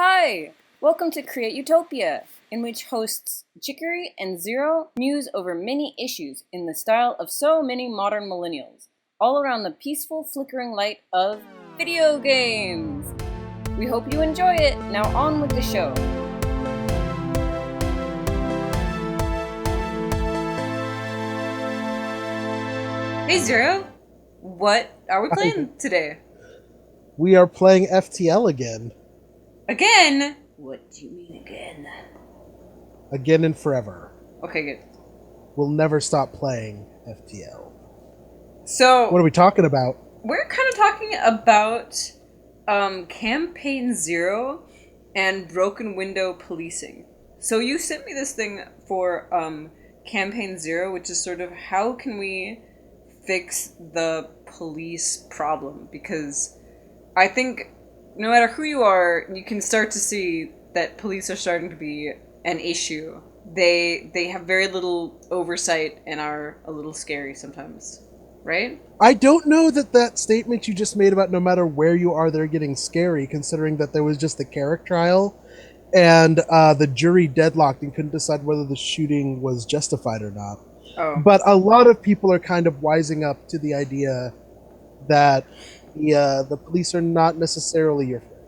Hi! Welcome to Create Utopia, in which hosts Chicory and Zero muse over many issues in the style of so many modern millennials, all around the peaceful flickering light of video games! We hope you enjoy it. Now on with the show. Hey Zero, what are we playing today? We are playing FTL again. Again? What do you mean again? Again and forever. Okay, good. We'll never stop playing FTL. So, What are we talking about? we're kind of talking about Campaign Zero and broken window policing. So you sent me this thing for Campaign Zero, which is sort of how can we fix the police problem? Because I think no matter who you are, you can start to see that police are starting to be an issue. They have very little oversight and are a little scary sometimes, right? I don't know that statement you just made about no matter where you are, they're getting scary, considering that there was just the Carrick trial and the jury deadlocked and couldn't decide whether the shooting was justified or not. Oh. But a lot of people are kind of wising up to the idea that the police are not necessarily your friend.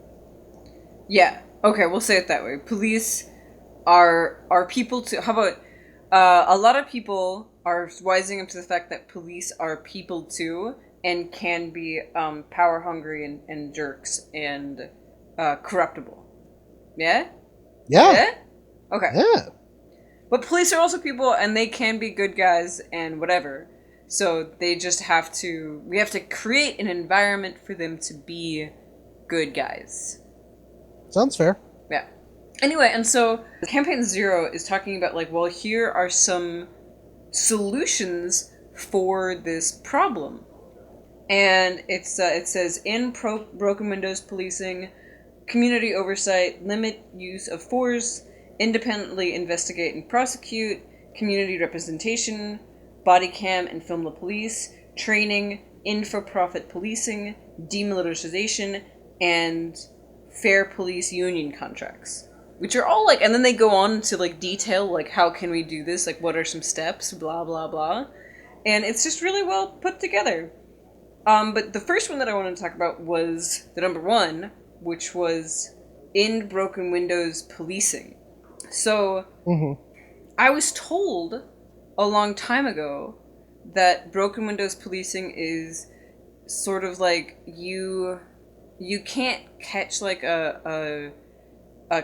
Yeah. Okay, we'll say it that way. Police are people to. How about a lot of people are wising up to the fact that police are people too and can be power hungry and jerks and corruptible. Yeah. Yeah. Yeah. Okay. Yeah. But police are also people and they can be good guys and whatever. So they just have to. We have to create an environment for them to be good guys. Sounds fair. Yeah. Anyway, and so Campaign Zero is talking about, like, well, here are some solutions for this problem. And it says, in broken windows policing, community oversight, limit use of force, independently investigate and prosecute, community representation, body cam and film the police, training, in-for-profit policing, demilitarization, and fair police union contracts, which are all like, and then they go on to like detail like how can we do this, like what are some steps, blah blah blah, and it's just really well put together. But the first one that I wanted to talk about was the number one, which was in broken windows policing. So I was told a long time ago that broken windows policing is sort of like you can't catch like a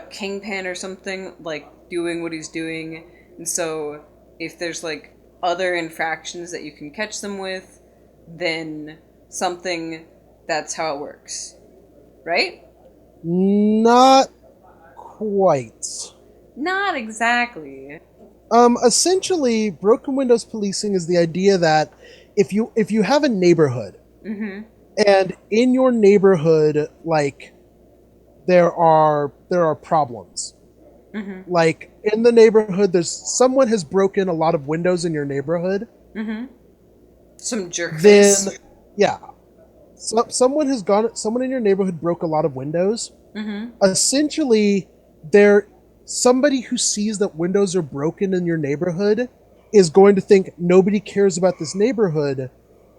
kingpin or something like doing what he's doing, and so if there's like other infractions that you can catch them with, then something, that's how it works, right? Not quite. Not exactly. Essentially, broken windows policing is the idea that if you have a neighborhood, and in your neighborhood, like there are problems. Like in the neighborhood, there's someone has broken a lot of windows in your neighborhood. Some jerk Then, face. yeah, someone in your neighborhood broke a lot of windows. Essentially, somebody who sees that windows are broken in your neighborhood is going to think nobody cares about this neighborhood,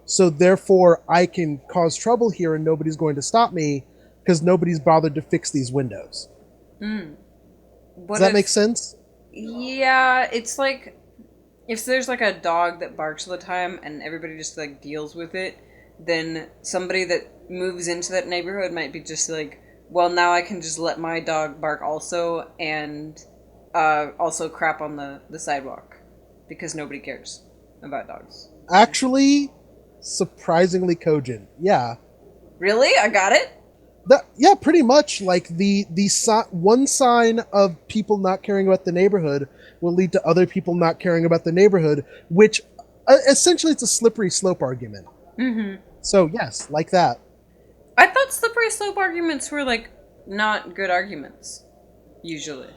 so therefore I can cause trouble here and nobody's going to stop me because nobody's bothered to fix these windows. Does that make sense? Yeah, it's like if there's like a dog that barks all the time and everybody just like deals with it, then somebody that moves into that neighborhood might be just like, well, now I can just let my dog bark also and also crap on the sidewalk because nobody cares about dogs. Actually, surprisingly cogent. Yeah. Really? I got it? Yeah, pretty much. Like one sign of people not caring about the neighborhood will lead to other people not caring about the neighborhood, which essentially it's a slippery slope argument. So yes, like that. I thought slippery slope arguments were like not good arguments usually.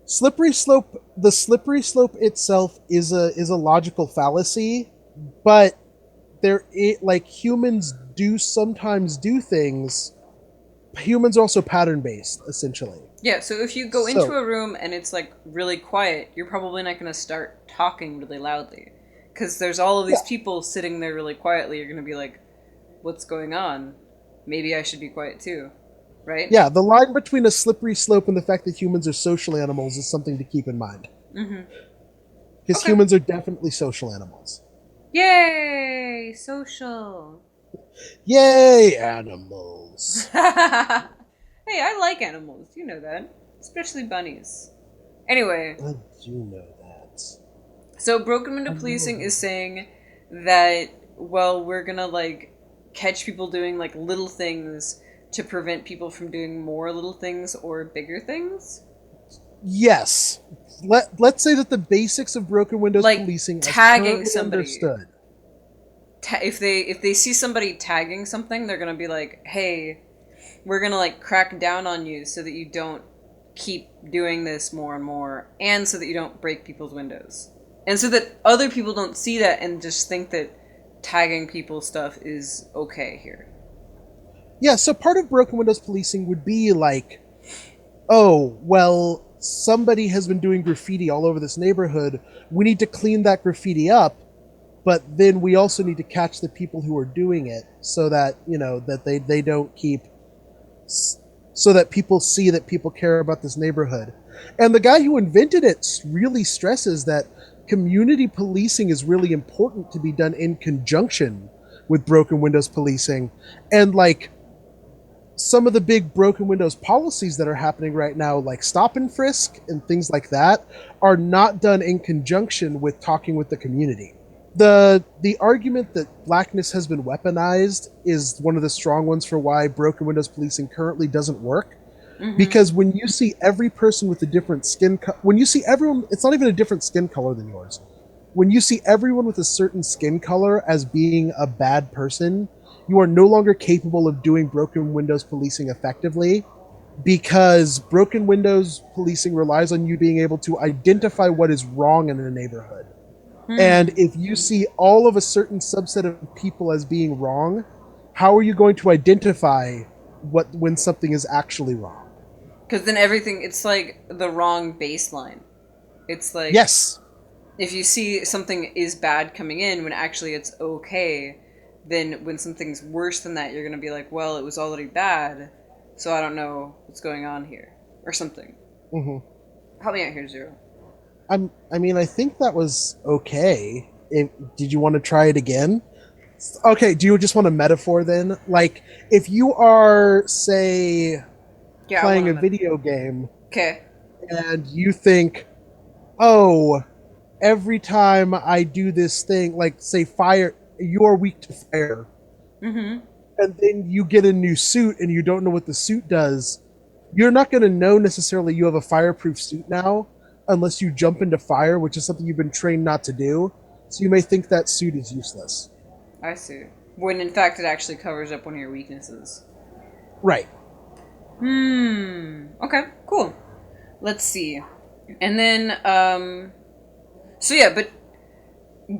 The slippery slope itself is a logical fallacy, but like humans do sometimes do things humans are also pattern based, essentially. Yeah, so if you go into So a room and it's like really quiet, you're probably not going to start talking really loudly. Because there's all of these yeah, people sitting there really quietly. You're going to be like, what's going on? Maybe I should be quiet too. Right? yeah, the line between a slippery slope and the fact that humans are social animals is something to keep in mind. Mm-hmm. Because Okay. humans are definitely social animals. Yay! Social. Yay, animals! Hey, I like animals. You know that. Especially bunnies. Anyway, I do know that. so broken window I policing know. is saying that, well, we're gonna like catch people doing like little things to prevent people from doing more little things or bigger things. Yes. Let's say that the basics of broken windows Like policing as tagging currently somebody. understood. If they see somebody tagging something, they're gonna be like, "Hey, we're gonna like crack down on you so that you don't keep doing this more and more, and so that you don't break people's windows, and so that other people don't see that and just think that tagging people stuff is okay here." Yeah, so part of broken windows policing would be like, oh, well, somebody has been doing graffiti all over this neighborhood. We need to clean that graffiti up, but then we also need to catch the people who are doing it so that, that they don't keep so that people see that people care about this neighborhood. And the guy who invented it really stresses that community policing is really important to be done in conjunction with broken windows policing. And like some of the big broken windows policies that are happening right now, like stop and frisk and things like that, are not done in conjunction with talking with the community. The argument that blackness has been weaponized is one of the strong ones for why broken windows policing currently doesn't work. Mm-hmm. Because when you see every person with a different when you see everyone, it's not even a different skin color than yours. When you see everyone with a certain skin color as being a bad person, you are no longer capable of doing broken windows policing effectively, because broken windows policing relies on you being able to identify what is wrong in a neighborhood. And Hmm. if you see all of a certain subset of people as being wrong, how are you going to identify when something is actually wrong? Because then everything, it's like the wrong baseline. It's like Yes. if you see something is bad coming in when actually it's okay, then when something's worse than that, you're going to be like, well, it was already bad, so I don't know what's going on here, or something. Hmm. Help me out here, Zero. I mean, I think that was okay. Did you want to try it again? Okay, do you just want a metaphor then? Like, if you are, say, Yeah, I want playing a a metaphor. video game Okay. and you think, oh, every time I do this thing, like, say, fire, you're weak to fire, Mm-hmm. and then you get a new suit and you don't know what the suit does, you're not going to know necessarily you have a fireproof suit now unless you jump into fire, which is something you've been trained not to do. So you may think that suit is useless. I see. When in fact it actually covers up one of your weaknesses. Right. Okay, cool. Let's see. And then, so yeah, but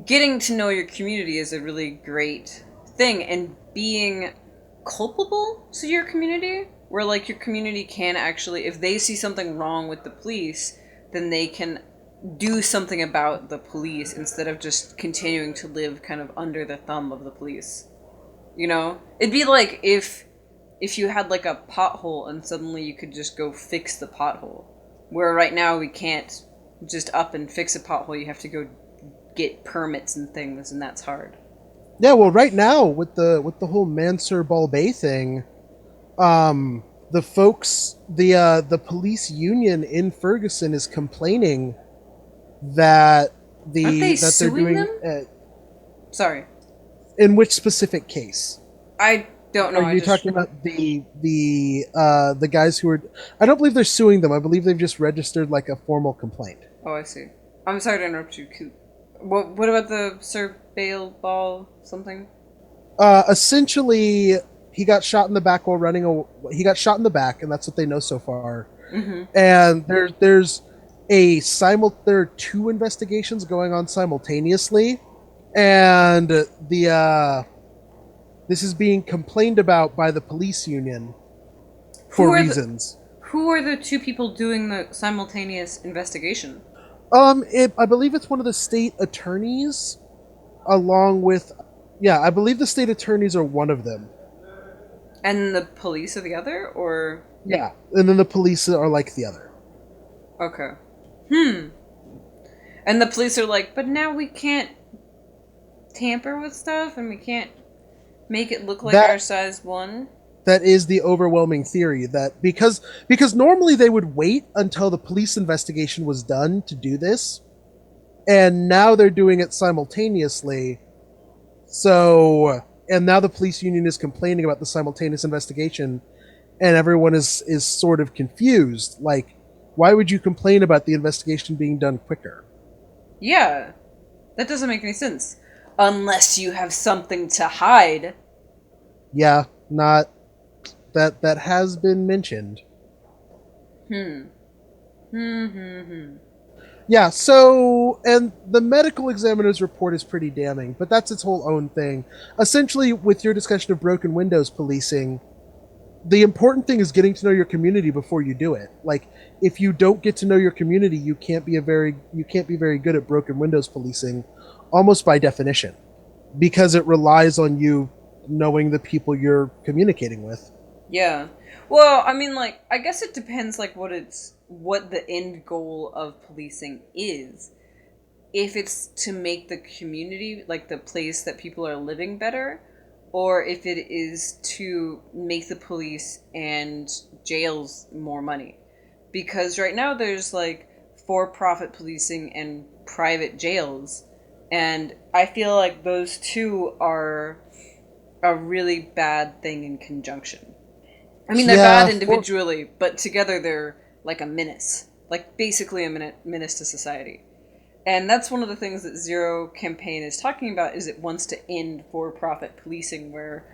getting to know your community is a really great thing, and being culpable to your community, where like your community can actually, if they see something wrong with the police, then they can do something about the police instead of just continuing to live kind of under the thumb of the police. You know, it'd be like if you had like a pothole and suddenly you could just go fix the pothole, where right now we can't just up and fix a pothole. You have to go get permits and things, and that's hard. Yeah, well, right now with the whole Mansur Ball Bay thing, the folks, the police union in Ferguson is complaining that Aren't they they're suing doing, them? Sorry, in which specific case? I don't know. Are I you just talking about the guys who are? I don't believe they're suing them. I believe they've just registered like a formal complaint. I see. I'm sorry to interrupt you. What about the Sir Bale Ball something? Essentially, he got shot in the back while running. He got shot in the back, and that's what they know so far. Mm-hmm. And there are two investigations going on simultaneously, and this is being complained about by the police union. Who for are the reasons. who are the two people doing the simultaneous investigation? I believe it's one of the state attorneys, along with, yeah, I believe the state attorneys are one of them. And the police are the other, or Yeah, and then the police are like the other. okay. Hmm. And the police are like, but now we can't tamper with stuff and we can't make it look like our That size one. that is the overwhelming theory, that because normally they would wait until the police investigation was done to do this, and now they're doing it simultaneously. So, and now the police union is complaining about the simultaneous investigation, and everyone is sort of confused. Like, why would you complain about the investigation being done quicker? Yeah, that doesn't make any sense. Unless you have something to hide. Yeah, not that has been mentioned. Hmm. Hmm. Hmm. Hmm. Yeah, so, and the medical examiner's report is pretty damning, but that's its whole own thing. Essentially, with your discussion of broken windows policing, the important thing is getting to know your community before you do it. Like, if you don't get to know your community, you can't be very good at broken windows policing, almost by definition, because it relies on you knowing the people you're communicating with. Yeah. Well, I mean, like, I guess it depends, like, what the end goal of policing is. If it's to make the community, like the place that people are living, better, or if it is to make the police and jails more money. Because right now there's like for profit policing and private jails, and I feel like those two are a really bad thing in conjunction. I mean, they're bad Yeah, for individually, but together they're like a menace. Like, basically a menace to society. And that's one of the things that Zero Campaign is talking about, is it wants to end for-profit policing, where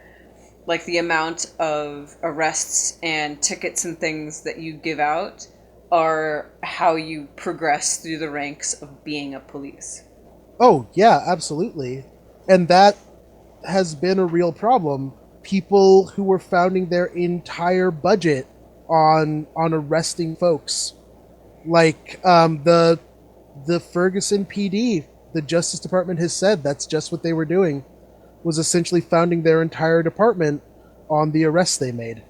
like the amount of arrests and tickets and things that you give out are how you progress through the ranks of being a police. oh yeah, absolutely, and that has been a real problem. People who were founding their entire budget on arresting folks, like the Ferguson PD, the Justice Department has said that's just what they were doing, was essentially founding their entire department on the arrests they made.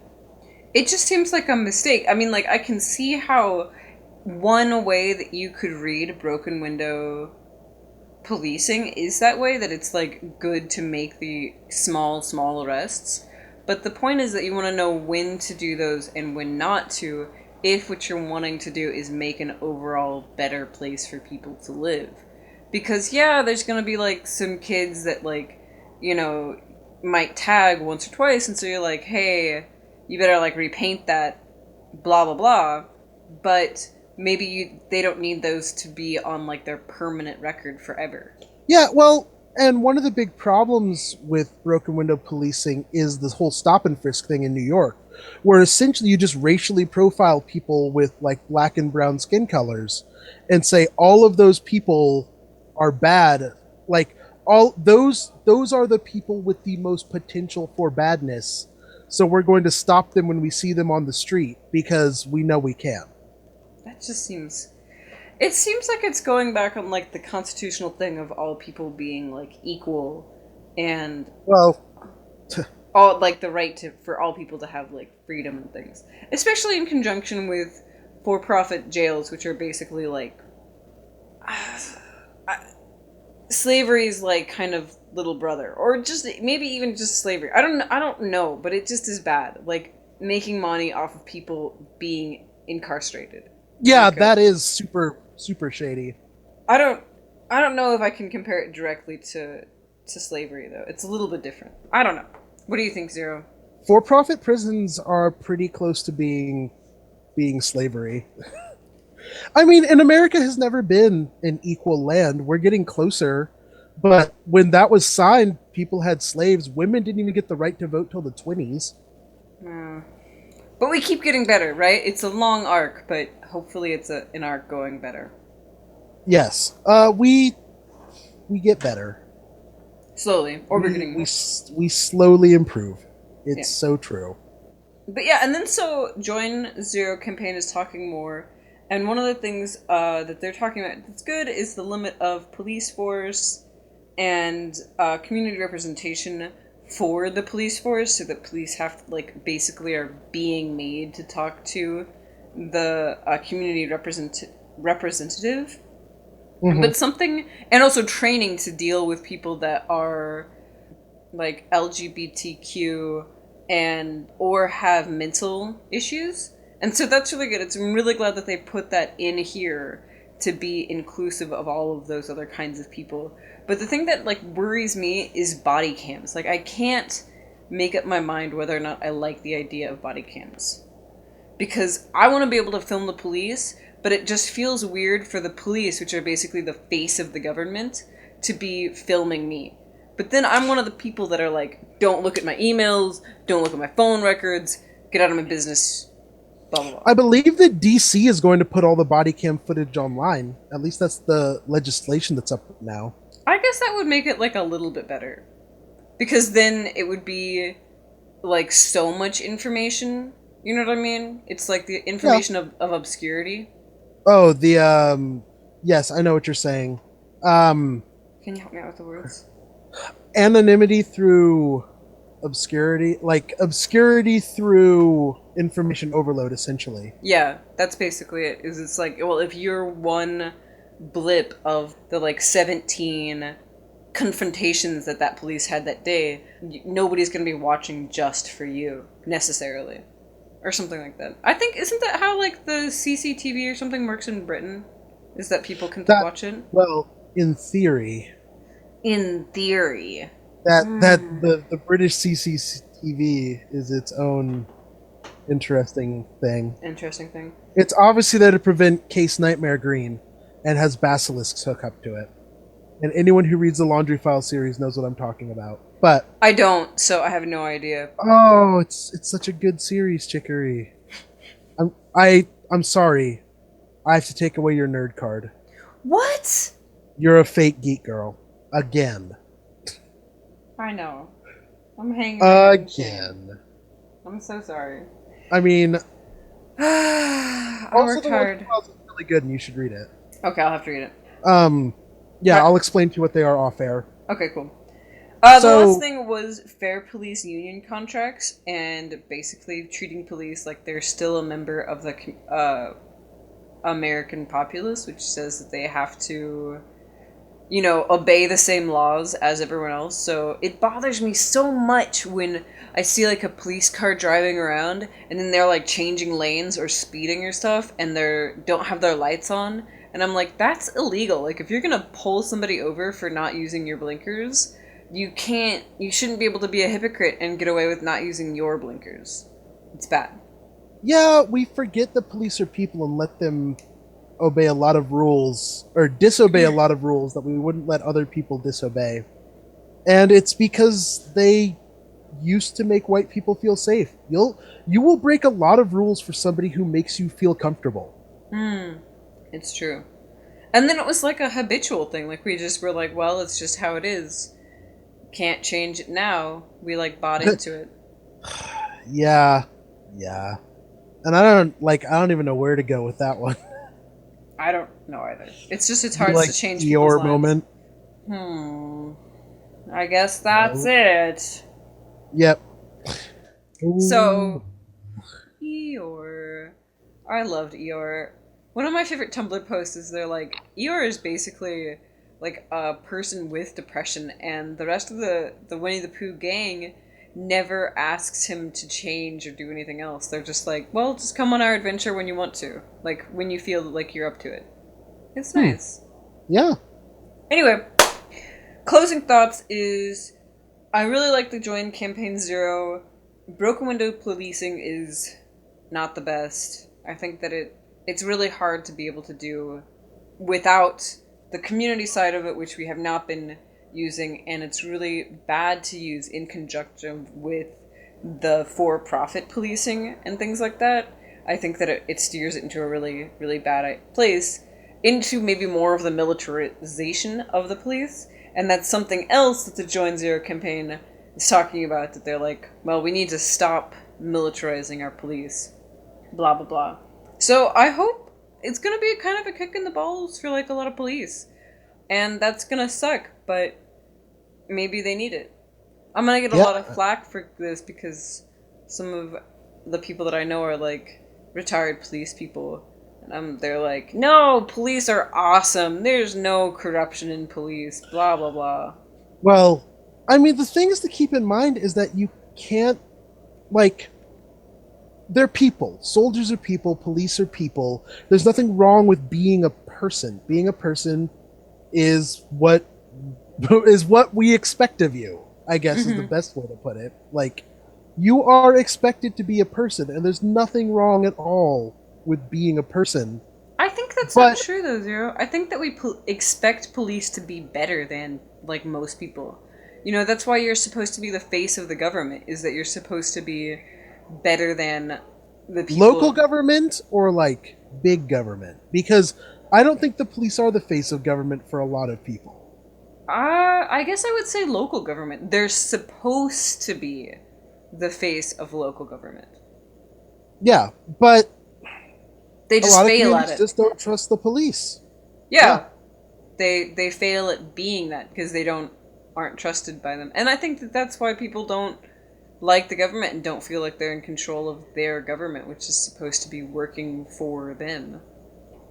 It just seems like a mistake. I mean, like, I can see how one way that you could read broken window policing is that way, that it's like good to make the small arrests, but the point is that you want to know when to do those and when not to, if what you're wanting to do is make an overall better place for people to live. Because yeah, there's going to be like some kids that, like, you know, might tag once or twice, and so you're like, hey, you better like repaint that, blah blah blah. But maybe they don't need those to be on like their permanent record forever. Yeah, well, and one of the big problems with broken window policing is this whole stop and frisk thing in New York, where essentially you just racially profile people with like black and brown skin colors and say all of those people are bad. Like, all those are the people with the most potential for badness. So we're going to stop them when we see them on the street because we know we can. That just seems, it seems like it's going back on like the constitutional thing of all people being like equal, and Well, all like the right to, for all people to have like freedom and things, especially in conjunction with for-profit jails, which are basically like slavery is like kind of little brother, or just maybe even just slavery. I don't know, but it just is bad, like making money off of people being incarcerated. yeah, Like that is super shady. I don't I don't know if I can compare it directly to slavery, though. It's a little bit different. I don't know. What do you think, Zero? For-profit prisons are pretty close to being slavery. I mean, and America has never been an equal land. We're getting closer, but when that was signed, people had slaves. Women didn't even get the right to vote till the 20s. Uh, but we keep getting better, right? It's a long arc, but hopefully it's an arc going better. Yes, we get better. Slowly, or we're We getting we more. we slowly improve. Yeah. It's so true. But yeah, and then so Join Zero campaign is talking more, and one of the things that they're talking about that's good is the limit of police force and community representation for the police force, so that police have to, like, basically are being made to talk to the community representative. Hmm. But something, and also training to deal with people that are like LGBTQ and or have mental issues. And so that's really good. I'm really glad that they put that in here to be inclusive of all of those other kinds of people. But the thing that like worries me is body cams. Like I can't make up my mind whether or not I like the idea of body cams. Because I want to be able to film the police, but it just feels weird for the police, which are basically the face of the government, to be filming me. But then I'm one of the people that are like, don't look at my emails, don't look at my phone records, get out of my business, blah, blah, blah. I believe that DC is going to put all the body cam footage online. At least that's the legislation that's up now. I guess that would make it like a little bit better. Because then it would be like so much information. You know what I mean? It's like the Yeah. information of obscurity. Oh, the yes, I know what you're saying. Um Can you help me out with the words? Anonymity through obscurity, like obscurity through information overload essentially. Yeah, that's basically it. Is it's like, well, if you're one blip of the like 17 confrontations that that police had that day, nobody's going to be watching just for you necessarily, or something like that. I think isn't that how like the CCTV or something works in Britain? Is that people can That watch it well, in theory, in theory? that the British CCTV is its own interesting thing. Interesting thing. It's obviously there to prevent Case Nightmare Green and has basilisks hook up to it. And anyone who reads the Laundry File series knows what I'm talking about. But I don't, so I have no idea. oh, it's such a good series, Chicory. I'm sorry. I have to take away your nerd card. What? You're a fake geek girl. Again. I know. I'm hanging my head in shame. Again. I'm so sorry. I mean, I also worked the Laundry hard. Files is really good and you should read it. Okay, I'll have to read it. Um, yeah, Right. I'll explain to you what they are off air. Okay, cool. The last So, thing was fair police union contracts and basically treating police like they're still a member of the American populace, which says that they have to, you know, obey the same laws as everyone else. So it bothers me so much when I see like a police car driving around and then they're like changing lanes or speeding or stuff and they don't have their lights on. And I'm like, that's illegal. Like, if you're gonna pull somebody over for not using your blinkers, you shouldn't be able to be a hypocrite and get away with not using your blinkers. It's bad. yeah, we forget that police are people and let them obey a lot of rules, or disobey a lot of rules that we wouldn't let other people disobey. And it's because they used to make white people feel safe. You will break a lot of rules for somebody who makes you feel comfortable. Hmm. It's true. And then it was like a habitual thing. Like, we just were like, well, it's just how it is. Can't change it now. We like bought into it. Yeah, yeah. And I don't even know where to go with that one. I don't know either. It's You hard to like change people's Eeyore lives. moment? Hmm. I guess that's No. it. Yep. So, Ooh. Eeyore. I loved Eeyore. One of my favorite Tumblr posts is they're like, Eeyore is basically like a person with depression, and the rest of the Winnie the Pooh gang never asks him to change or do anything else. They're just like, well, just come on our adventure when you want to. Like, when you feel like you're up to it. It's nice. Yeah. Anyway, closing thoughts is I really like the Join Campaign Zero. Broken window policing is not the best. I think that it's really hard to be able to do without the community side of it, which we have not been using, and it's really bad to use in conjunction with the for-profit policing and things like that. I think that it steers it into a really, really bad place, into maybe more of the militarization of the police, and that's something else that the Join Zero campaign is talking about, that they're like, well, we need to stop militarizing our police. Blah blah blah. So I hope it's gonna be kind of a kick in the balls for like a lot of police, and that's gonna suck. But maybe they need it. I'm gonna get a Yeah. lot of flack for this because some of the people that I know are like retired police people, and they're like, no, police are awesome. There's no corruption in police. Blah blah blah. Well, I mean, the thing is to keep in mind is that you can't, like, they're people. Soldiers are people. Police are people. There's nothing wrong with being a person. Being a person is what is what we expect of you, I guess is the best way to put it. Like, you are expected to be a person, and there's nothing wrong at all with being a person. I think that's not But true though, Zero. I think that we expect police to be better than like most people. You know, that's why you're supposed to be the face of the government. Is that you're supposed to be better than the people. local government or like big government? Because I don't think the police are the face of government for a lot of people. I guess I would say local government. They're supposed to be the face of local government. Yeah, but They a just lot of fail at communities it. just don't trust the police. Yeah. They fail at being that because they aren't trusted by them. And I think that that's why people don't like the government and don't feel like they're in control of their government, which is supposed to be working for them.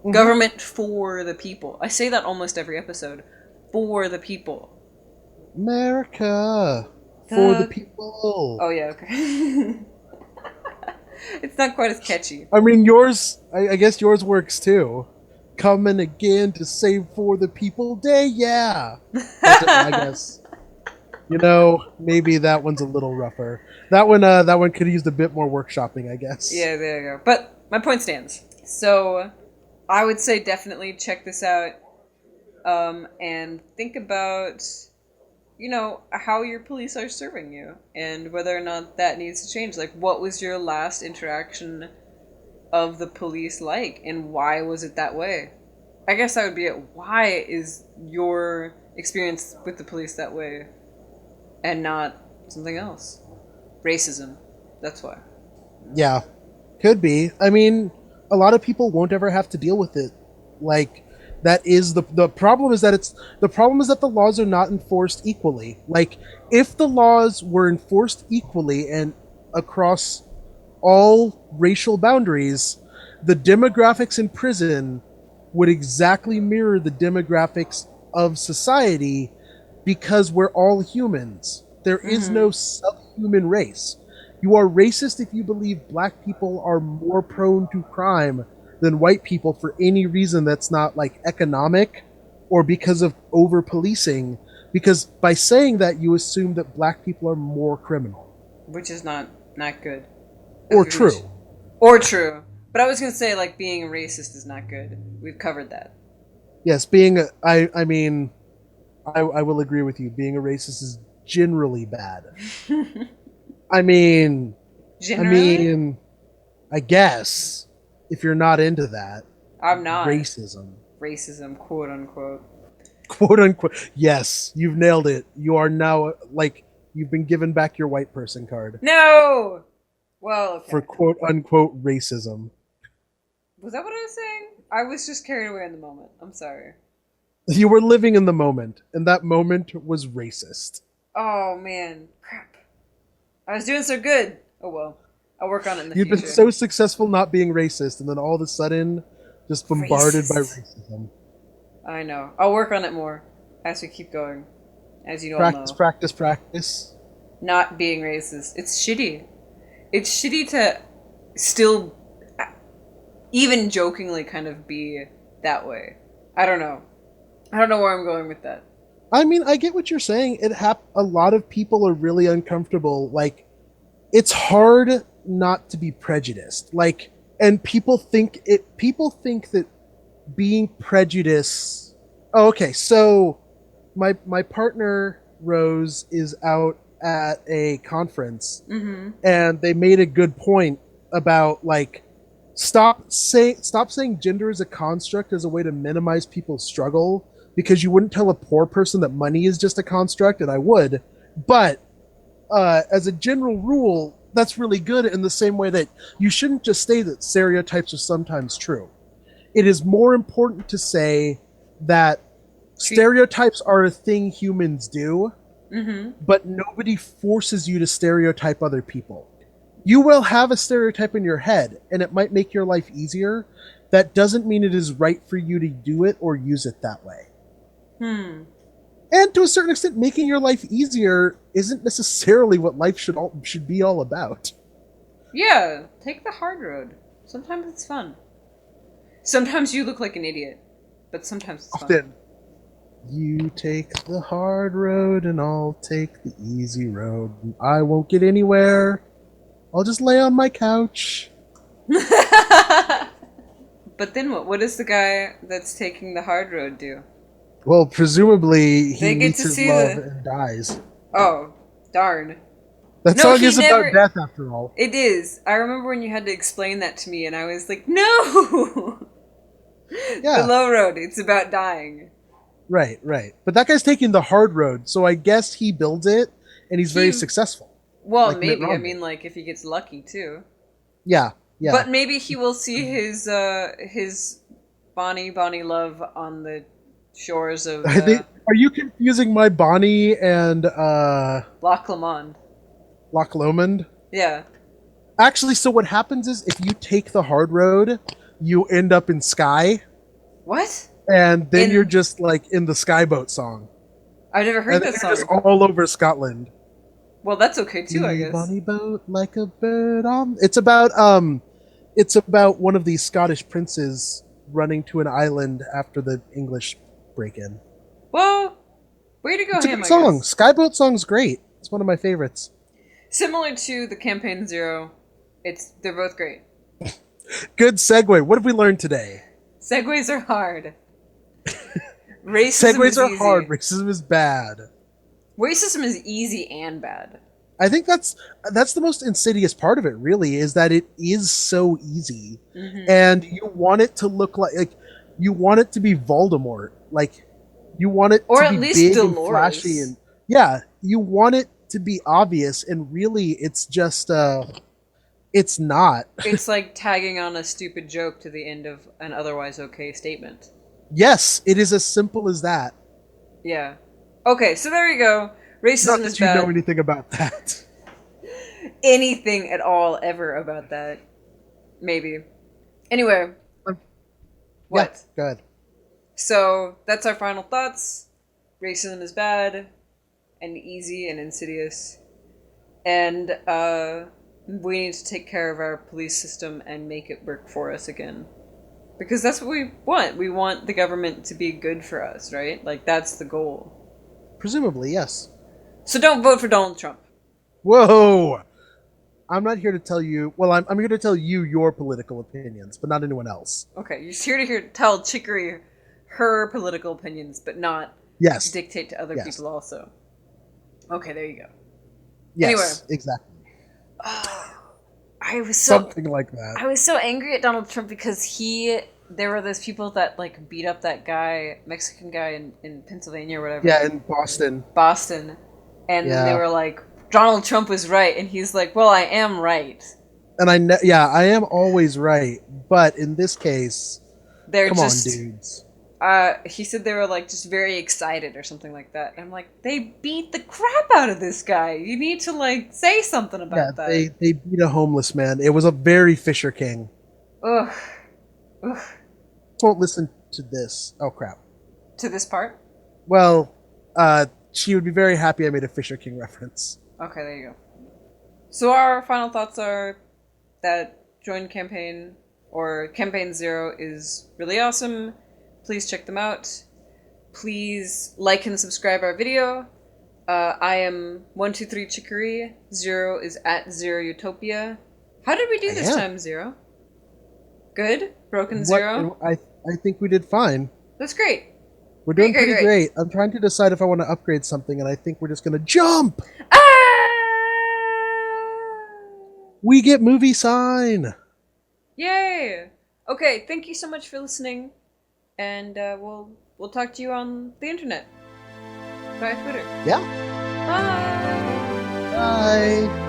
Mm-hmm. Government for the people. I say that almost every episode. For the people. America for the people. Oh yeah, okay. It's not quite as catchy. I mean, yours. I guess yours works too. Coming again to save for the people day. Yeah, that's it, I guess. You know, maybe that one's a little rougher. That one could have used a bit more workshopping, I guess. Yeah, there you go. But my point stands. So, I would say definitely check this out, and think about, you know, how your police are serving you, and whether or not that needs to change. Like, what was your last interaction of the police like, and why was it that way? I guess that would be it. Why is your experience with the police that way, and not something else? Racism. That's why. Yeah, could be. I mean, a lot of people won't ever have to deal with it. Like, that is the problem is that the laws are not enforced equally. Like, if the laws were enforced equally and across all racial boundaries, the demographics in prison would exactly mirror the demographics of society because we're all humans. There is no subhuman race. You are racist if you believe black people are more prone to crime than white people for any reason that's not like economic or because of over policing. Because by saying that, you assume that black people are more criminal, which is not good. Or true. Or true. But I was gonna say, like, being a racist is not good. We've covered that. Yes, I mean, I will agree with you. Being a racist is generally bad. Generally? I guess if you're not into that, I'm not. Racism, quote unquote. Quote unquote. Yes, you've nailed it. You are now like you've been given back your white person card. No. Well, okay. For quote unquote racism. Was that what I was saying? I was just carried away in the moment. I'm sorry. You were living in the moment, and that moment was racist. Oh man, crap! I was doing so good. Oh well, I'll work on it in the You've future. been so successful not being racist, and then all of a sudden, just bombarded by racism. I know. I'll work on it more as we keep going. As you all know. Practice. Not being racist. It's shitty. It's shitty to still, even jokingly, kind of be that way. I don't know. I don't know where I'm going with that. I mean, I get what you're saying. A lot of people are really uncomfortable. Like, it's hard not to be prejudiced. Like, and people think that being prejudiced. Oh, okay. So, my partner Rose is out at a conference, and they made a good point about like stop saying gender is a construct as a way to minimize people's struggle, because you wouldn't tell a poor person that money is just a construct, and I would, but as a general rule, that's really good in the same way that you shouldn't just say that stereotypes are sometimes true. It is more important to say that Treat. stereotypes are a thing humans do, Mm-hmm. but nobody forces you to stereotype other people. You will have a stereotype in your head, and it might make your life easier. That doesn't mean it is right for you to do it or use it that way. Hmm. And to a certain extent, making your life easier isn't necessarily what life should be all about. Yeah, take the hard road. Sometimes it's fun. Sometimes you look like an idiot, but sometimes it's fun. Often, you take the hard road, and I'll take the easy road. I won't get anywhere. I'll just lay on my couch. But then what? What does the guy that's taking the hard road do? Well, presumably he They get meets to his see love the. and dies. Oh, darn. That No, song he is about never. death, after all. It is. I remember when you had to explain that to me, and I was like, no! The Yeah, low road, it's about dying. right, right. But that guy's taking the hard road, so I guess he builds it, and he's very He. successful, Well, like Mitt maybe. I Romney. mean, like, if he gets lucky, too. Yeah, yeah. But maybe he will see his Bonnie love on the shores of I think. Are you confusing my Bonnie and Loch Lomond. Loch Lomond? Yeah. Actually, so what happens is if you take the hard road, you end up in Skye, What? and then you're In just like in the Skyboat song, I've never heard and then that you're just song. all over Scotland. Well, that's okay too, I Me guess. bonny boat like a bird on. It's about one of these Scottish princes running to an island after the English break in. Well, way to go It's a him, good I song. guess. Skyboat song's great. It's one of my favorites. Similar to the Campaign Zero, they're both great. Good segue. What have we learned today? Segues are hard. Racism Segues is are hard. easy. Racism is bad. Racism is easy and bad. I think that's the most insidious part of it. Really, is that it is so easy, Mm-hmm. and you want it to look like you want it to be Voldemort. Like you want it Or to at be least big and flashy, Dolores. and yeah, you want it to be obvious, and really, it's just it's not. It's like tagging on a stupid joke to the end of an otherwise okay statement. Yes, it is as simple as that. Yeah. Okay, so there you go. Not Racism is that you know bad. anything about that. Anything at all ever about that. Maybe. Anyway, Yeah, what? good. So that's our final thoughts. Racism is bad and easy and insidious. And we need to take care of our police system and make it work for us again. Because that's what we want. We want the government to be good for us, right? Like, that's the goal. Presumably, yes. So don't vote for Donald Trump. Whoa! I'm not here to tell you. Well, I'm here to tell you your political opinions, but not anyone else. Okay, you're here to tell Chicory her political opinions, but not Yes. dictate to other Yes. people also. Okay, there you go. Yes. Exactly. Oh, I was so Something like that. I was so angry at Donald Trump because there were those people that like beat up that guy, Mexican guy in Pennsylvania or whatever. Yeah, in Boston. Boston. And they Yeah. were like, Donald Trump was right, and he's like, well, I am right. And I am always right, but in this case, They're come just on, dudes. he said they were like just very excited or something like that. And I'm like, they beat the crap out of this guy. You need to like say something about Yeah, that. they beat a homeless man. It was a very Fisher King. Ugh. Ugh. Won't listen to this. Oh crap. To this part? Well, she would be very happy I made a Fisher King reference. Okay, there you go. So our final thoughts are that Join Campaign or Campaign Zero is really awesome. Please check them out. Please like and subscribe our video. I am 123 Chicory. Zero is at Zero Utopia. How did we do this time, Zero? Good? Broken Zero? I think we did fine. That's great. We're doing Great, pretty great. I'm trying to decide if I want to upgrade something, and I think we're just gonna jump. Ah! We get movie sign. Yay! Okay, thank you so much for listening, and we'll talk to you on the internet. Via Twitter. Yeah. Bye! Bye.